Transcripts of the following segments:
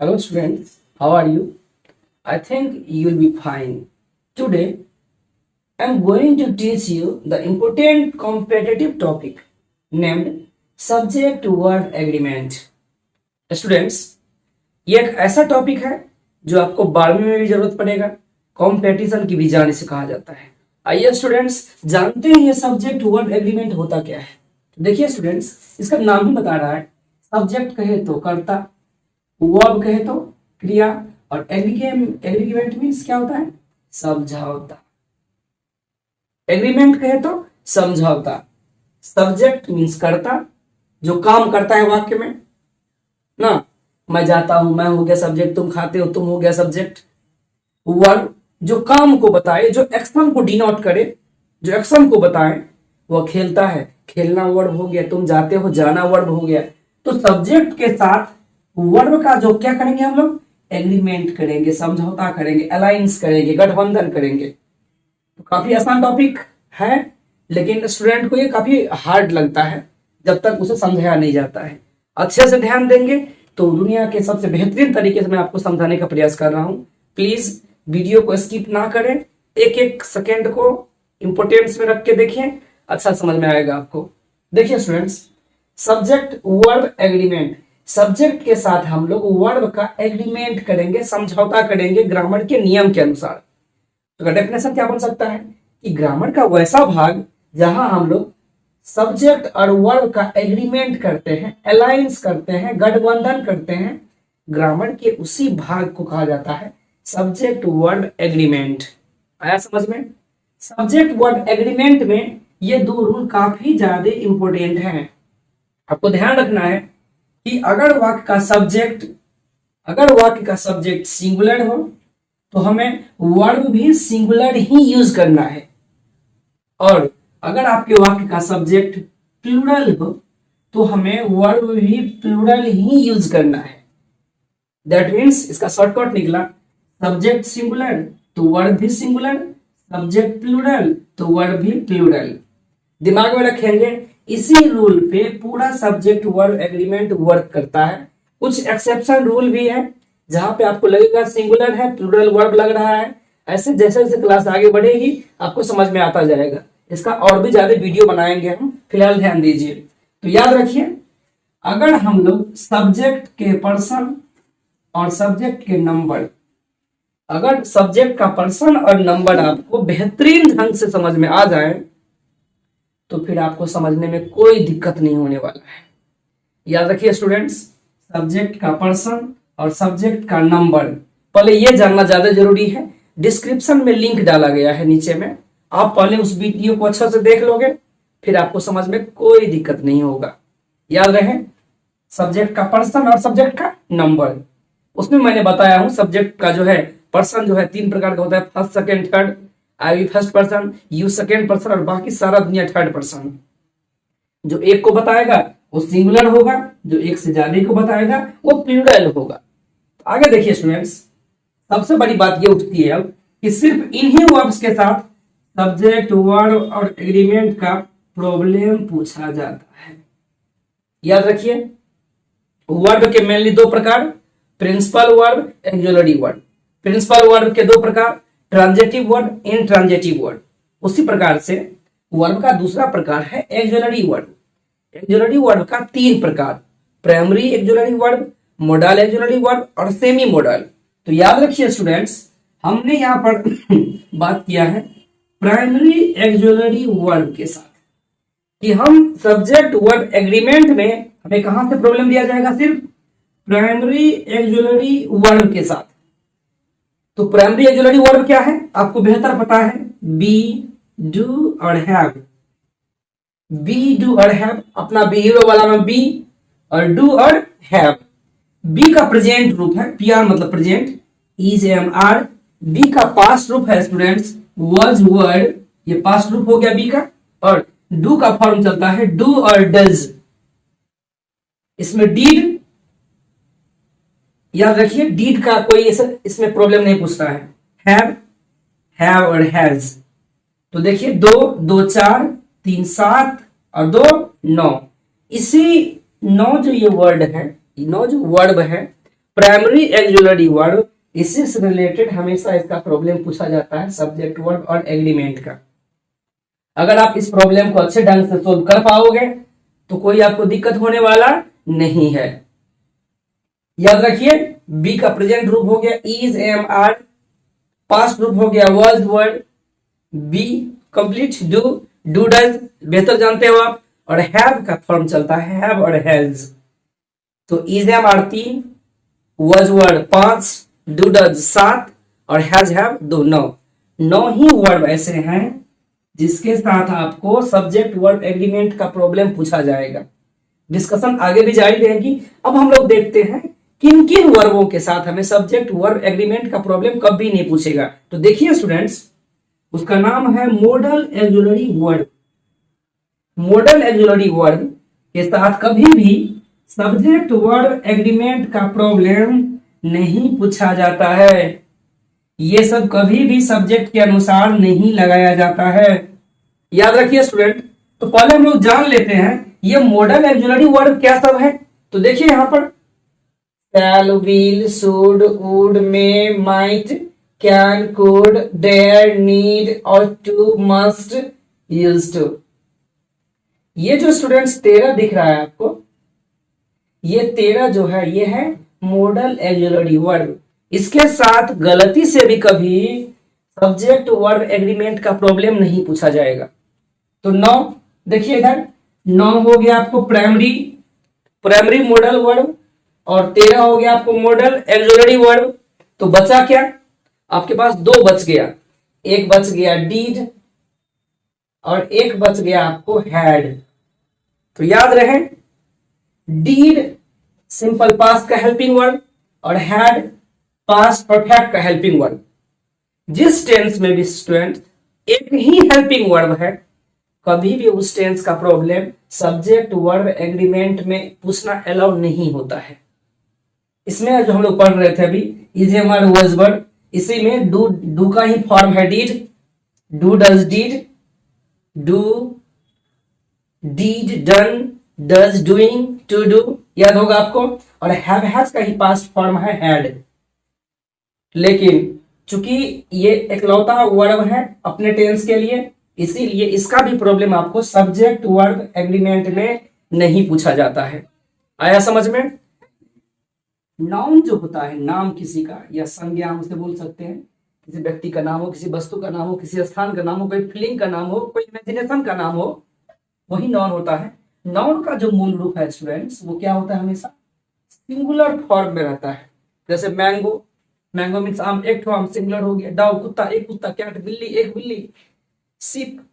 Hello students, how are you? I think you will be fine. Today, I am going to teach you the important competitive topic named Subject Word Agreement. Students, ये एक ऐसा topic है जो आपको 12वीं में भी जरूरत पड़ेगा, कंपटीशन की भी जाने से कहा जाता है। आइए स्टूडेंट्स जानते हैं ये सब्जेक्ट वर्ड एग्रीमेंट होता क्या है। देखिए स्टूडेंट्स, इसका नाम ही बता रहा है, सब्जेक्ट कहे तो कर्ता, वर्ब कहे तो क्रिया और एग्रीमेंट मीन्स क्या होता है, समझौता। एग्रीमेंट कहे तो समझौता, सब्जेक्ट मीन्स कर्ता जो काम करता है वाक्य में ना, मैं जाता हूं, मैं हो गया सब्जेक्ट, तुम खाते हो, तुम हो गया सब्जेक्ट। वर्ब जो काम को बताए, जो एक्शन को डिनोट करे, जो एक्शन को बताए, वह खेलता है, खेलना वर्ब हो गया, तुम जाते हो, जाना वर्ब हो गया। तो सब्जेक्ट के साथ वर्ब का जो क्या करेंगे हम लोग, एग्रीमेंट करेंगे, समझौता करेंगे, अलायंस करेंगे, गठबंधन करेंगे। तो काफी आसान टॉपिक है, लेकिन स्टूडेंट को ये काफी हार्ड लगता है जब तक उसे समझाया नहीं जाता है। अच्छे से ध्यान देंगे तो दुनिया के सबसे बेहतरीन तरीके से मैं आपको समझाने का प्रयास कर रहा हूं। प्लीज वीडियो को स्किप ना करें, एक एक सेकेंड को इंपोर्टेंस में रख के देखिए, अच्छा समझ में आएगा आपको। देखिए students, subject verb agreement, subject के साथ हम लोग वर्ब का एग्रीमेंट करेंगे, समझौता करेंगे ग्रामर के नियम के अनुसार। तो डेफिनेशन क्या बन सकता है कि ग्रामर का वैसा भाग जहां हम लोग सब्जेक्ट और वर्ब का एग्रीमेंट करते हैं, अलायंस करते हैं, गठबंधन करते हैं, ग्रामर के उसी भाग को कहा जाता है सब्जेक्ट वर्ब एग्रीमेंट। आया समझ में? सब्जेक्ट वर्ब एग्रीमेंट में ये दो रूल काफी ज्यादा इंपॉर्टेंट हैं। आपको ध्यान रखना है कि अगर वाक्य का सब्जेक्ट सिंगुलर हो तो हमें वर्ब भी सिंगुलर ही यूज करना है, और अगर आपके वाक्य का सब्जेक्ट प्लूरल हो तो हमें वर्ब भी प्लूरल ही यूज करना है। दैट मीन्स इसका शॉर्टकट निकला, सब्जेक्ट सिंगुलर तो वर्ब भी सिंगुलर, सब्जेक्ट प्लूरल तो वर्ब भी प्लूरल। दिमाग में रखेंगे, इसी रूल पे पूरा सब्जेक्ट वर्ब एग्रीमेंट वर्क करता है। कुछ एक्सेप्शन रूल भी है जहां पे आपको लगेगा सिंगुलर है, प्लूरल वर्ब लग रहा है। ऐसे जैसे जैसे क्लास आगे बढ़ेगी आपको समझ में आता जाएगा। इसका और भी ज्यादा वीडियो बनाएंगे हम, फिलहाल ध्यान दीजिए। तो याद रखिए, अगर हम लोग सब्जेक्ट के पर्सन और सब्जेक्ट के नंबर, अगर सब्जेक्ट का पर्सन और नंबर आपको बेहतरीन ढंग से समझ में आ जाए तो फिर आपको समझने में कोई दिक्कत नहीं होने वाला है। याद रखिए स्टूडेंट्स, सब्जेक्ट का पर्सन और सब्जेक्ट का नंबर, पहले यह जानना ज्यादा जरूरी है। डिस्क्रिप्शन में लिंक डाला गया है नीचे में, आप पहले उस वीडियो को अच्छा से देख लोगे, फिर आपको समझ में कोई दिक्कत नहीं होगा। याद रहे, सब्जेक्ट का पर्सन और सब्जेक्ट का नंबर, उसमें मैंने बताया हूं सब्जेक्ट का जो है पर्सन जो है 3 प्रकार का होता है, first, second, third. I be first person, you second person और बाकी सारा दुनिया थर्ड पर्सन। जो एक को बताएगा वो सिंगुलर होगा, जो एक से ज्यादा को बताएगा वो प्लूरल होगा। तो आगे देखिए स्टूडेंट्स, सबसे बड़ी बात ये उठती है अब कि सिर्फ इन्हीं वर्ब्स के साथ सब्जेक्ट वर्ब और एग्रीमेंट का प्रॉब्लम पूछा जाता है। याद रखिए, वर्ब के मेनली 2 प्रकार, principal verb, auxiliary verb. Principal verb के 2 प्रकार, ट्रांजेटिव वर्ब, इनट्रांजेटिव वर्ब। उसी प्रकार से वर्ब का दूसरा प्रकार है एक्सुलरी वर्ब। एक्सुलरी वर्ब का 3 प्रकार, primary auxiliary verb, model auxiliary verb और सेमी मोडल। तो याद रखिए स्टूडेंट्स, हमने यहां पर बात किया है प्राइमरी एक्सुलरी वर्ब के साथ कि हम सब्जेक्ट वर्ब एग्रीमेंट में हमें कहां से प्रॉब्लम दिया जाएगा, सिर्फ प्राइमरी एक्सुलरी वर्ब के साथ। तो प्राइमरी एक्सुलरी वर्ब क्या है आपको बेहतर पता है, बी, डू और हैव। बी, डू और हैव, अपना बी हीरो वाला में बी और डू और हैव। बी का प्रेजेंट रूप है, पी आर मतलब present, is, am, are. Be का पास्ट रूप है स्टूडेंट्स, was, were, ये पास्ट रूप हो गया बी का। और डू का फॉर्म चलता है डू और डज, इसमें डीड। याद रखिए, डीड का कोई इसमें प्रॉब्लम नहीं पूछता है, हैव और हैज। तो देखिए 2, 2, 4, 3, 7 और 2, 9। इसी 9 जो ये वर्ड है, 9 जो वर्ब है प्राइमरी एक्सुलरी वर्ब, इसी से रिलेटेड हमेशा इसका प्रॉब्लम पूछा जाता है सब्जेक्ट वर्ब और एग्रीमेंट का। अगर आप इस प्रॉब्लम को अच्छे ढंग से सोल्व कर पाओगे तो कोई आपको दिक्कत होने वाला नहीं है। याद रखिए, बी का प्रेजेंट रूप हो गया इज, एम, आर, पास्ट रूप हो गया was, were, be complete, do does बेहतर जानते हो आप, और हैव का फॉर्म चलता है हैव और हैज। तो is, am, are 3, was, were 5, do does 7 और हैज हैव 2, 9 ही वर्ब ऐसे हैं जिसके साथ आपको सब्जेक्ट वर्ब एग्रीमेंट का प्रॉब्लम पूछा जाएगा। डिस्कशन आगे भी जारी रहेगी। अब हम लोग देखते हैं किन किन वर्बों के साथ हमें सब्जेक्ट वर्ब एग्रीमेंट का प्रॉब्लम कभी नहीं पूछेगा। तो देखिए स्टूडेंट्स, उसका नाम है model auxiliary verb. Model auxiliary verb के साथ कभी भी सब्जेक्ट वर्ब एग्रीमेंट का प्रॉब्लम नहीं पूछा जाता है। ये सब कभी भी सब्जेक्ट के अनुसार नहीं लगाया जाता है। याद रखिए स्टूडेंट। तो पहले हम लोग जान लेते हैं ये मॉडल एक्सुलरी वर्ब क्या सब है। तो देखिए यहां पर shall, will, should, would, may, might, can, could, dare, need और to, must, used to। ये जो स्टूडेंट्स 13 दिख रहा है आपको, ये 13 जो है ये है मॉडल एक्सुलरी वर्ब। इसके साथ गलती से भी कभी सब्जेक्ट वर्ब एग्रीमेंट का प्रॉब्लम नहीं पूछा जाएगा। तो 9 देखिए इधर, 9 हो गया आपको प्राइमरी मॉडल वर्ब और 13 हो गया आपको मॉडल एक्सुलरी वर्ब। तो बचा क्या आपके पास? 2 बच गया, एक बच गया डीड और एक बच गया आपको हैड। तो याद रहे, डीड सिंपल पास्ट का हेल्पिंग वर्ब और हैड पास्ट परफेक्ट का हेल्पिंग वर्ब। जिस टेंस में भी स्टूडेंट एक ही हेल्पिंग वर्ब है, कभी भी उस टेंस का प्रॉब्लम सब्जेक्ट वर्ब एग्रीमेंट में पूछना अलाउ नहीं होता है। इसमें जो हम लोग पढ़ रहे थे अभी is, am, are, was, were, इसी में डू का ही फॉर्म है did, do does did, do did done, does doing, to do याद होगा आपको। और हैव का ही पास्ट फॉर्म है हैड। लेकिन चूंकि ये एकलौता वर्ब है अपने टेंस के लिए, इसीलिए इसका भी प्रॉब्लम आपको सब्जेक्ट वर्ब एग्रीमेंट में नहीं पूछा जाता है। आया समझ में? नाउन जो होता है, नाम किसी का या संज्ञा हम उसे बोल सकते हैं, किसी व्यक्ति का नाम हो, किसी वस्तु का नाम हो, किसी स्थान का नाम हो, कोई फीलिंग का नाम हो, कोई इमेजिनेशन का नाम हो, वही नाउन होता है। नाउन का जो मूल रूप है स्टूडेंट्स वो क्या होता है? हमेशा सिंगुलर फॉर्म में रहता है। जैसे मैंगो, मैंगो मीन्स आम, एक ठो आम सिंगुलर हो गया। डॉग कुत्ता, एक कुत्ता। कैट बिल्ली, एक बिल्ली। शिप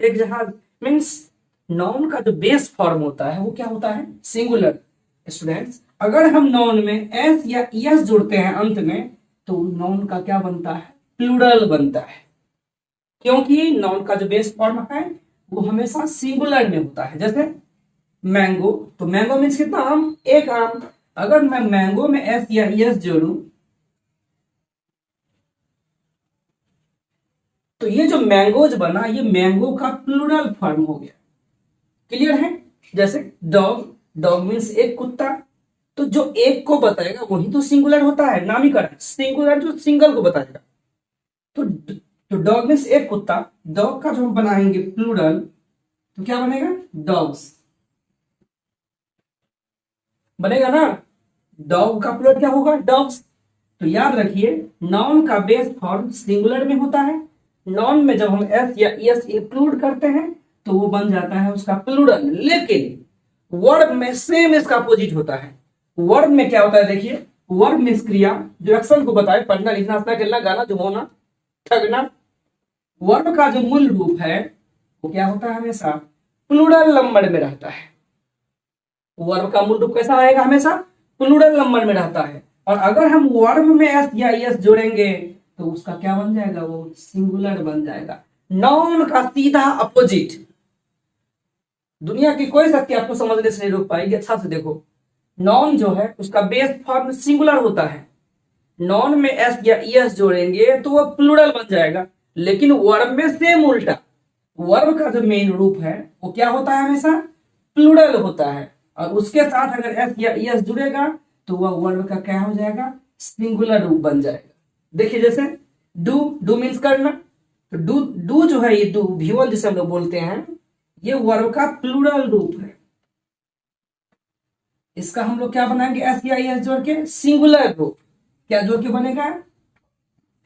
एक जहाज। मीन्स नाउन का जो बेस फॉर्म होता है वो क्या होता है? सिंगुलर। स्टूडेंट्स अगर हम नाउन में एस या एस जोड़ते हैं अंत में तो नाउन का क्या बनता है? प्लूरल बनता है, क्योंकि नाउन का जो बेस फॉर्म है वो हमेशा सिंगुलर में होता है। जैसे मैंगो, तो मैंगो मीन्स कितना? आम, एक आम। अगर मैं मैंगो में एस या एस जोड़ूं तो ये जो मैंगोज बना ये मैंगो का प्लूरल फॉर्म हो गया। क्लियर है? जैसे डॉग, डॉग मीन्स एक कुत्ता, तो जो एक को बताएगा वही तो सिंगुलर होता है, नामिकरण सिंगुलर जो सिंगल को बताएगा। तो डॉग मीन्स एक कुत्ता, डॉग का जो हम बनाएंगे प्लूरल तो क्या बनेगा? डॉग्स बनेगा ना। डॉग का प्लूरल क्या होगा? डॉग्स। तो याद रखिए नाउन का बेस फॉर्म सिंगुलर में होता है। नाउन में जब हम एस या एस इंक्लूड करते हैं तो वो बन जाता है उसका प्लूरल। लेकिन वर्ब में सेम इसका अपोजिट होता है। वर्ब में क्या होता है? देखिए वर्ब में क्रिया जो एक्शन को बताए, पढ़ना, लिखना, हंसना, खेलना, गाना, जुमोना, ठगना। वर्ब का जो मूल रूप है वो क्या होता है? हमेशा प्लूरल नंबर में रहता है। वर्ब का मूल रूप कैसा आएगा? हमेशा प्लूरल नंबर में रहता है। और अगर हम वर्ब में एस या एस जोड़ेंगे तो उसका क्या बन जाएगा? वो सिंगुलर बन जाएगा। नाउन का सीधा अपोजिट। दुनिया की कोई शक्ति आपको समझने से नहीं रोक पाएगी। अच्छा से देखो, नाउन जो है उसका बेस फॉर्म सिंगुलर होता है। नाउन में एस या एस जोड़ेंगे तो वो प्लूरल बन जाएगा। लेकिन वर्ब में सेम उल्टा, वर्ब का जो मेन रूप है वो क्या होता है? हमेशा प्लूरल होता है। और उसके साथ अगर एस या एस जुड़ेगा तो वह वर्ब का क्या हो जाएगा, सिंगुलर रूप बन जाएगा। देखिए जैसे डू मीन्स करना, तो डू जो है, ये डू V1 जिसे हम लोग बोलते हैं, ये वर्ब का प्लूरल रूप है। इसका हम लोग क्या बनाएंगे, एस या एस जोड़ के सिंगुलर रूप। क्या जोड़ के बनेगा,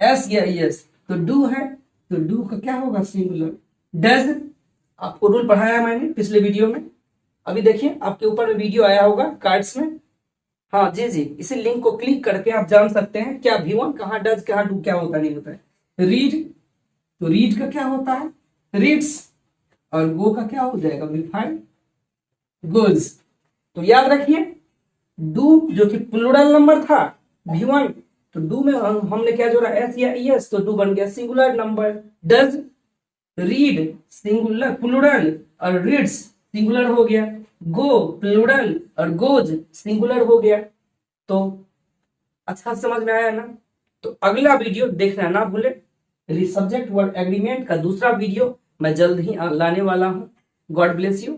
एस या एस। तो डू है, तो डू का क्या होगा, सिंगुलर। डज, आपको रूल पढ़ाया मैंने पिछले वीडियो में, अभी देखिए आपके ऊपर में वीडियो आया होगा कार्ड्स में। हाँ जी जी, इसी लिंक को क्लिक करके आप जान सकते हैं क्या V1 कहाँ, डज कहाँ, डू क्या होता नहीं होता है। रीड, तो रीड का क्या होता है, रीड्स, और गो का क्या हो जाएगा, V5 गोज। तो याद रखिए, डू जो कि प्लूरल नंबर था V1, तो डू में हमने क्या जोड़ा, एस या एस, तो डू बन गया singular number. Does, read singular plural, और रीड्स सिंगुलर हो गया। गो प्लूरल, और गोज सिंगुलर हो गया। तो अच्छा समझ में आया ना। तो अगला वीडियो देखना ना भूले, सब्जेक्ट वर्ड एग्रीमेंट का दूसरा वीडियो मैं जल्द ही लाने वाला हूं। God bless you.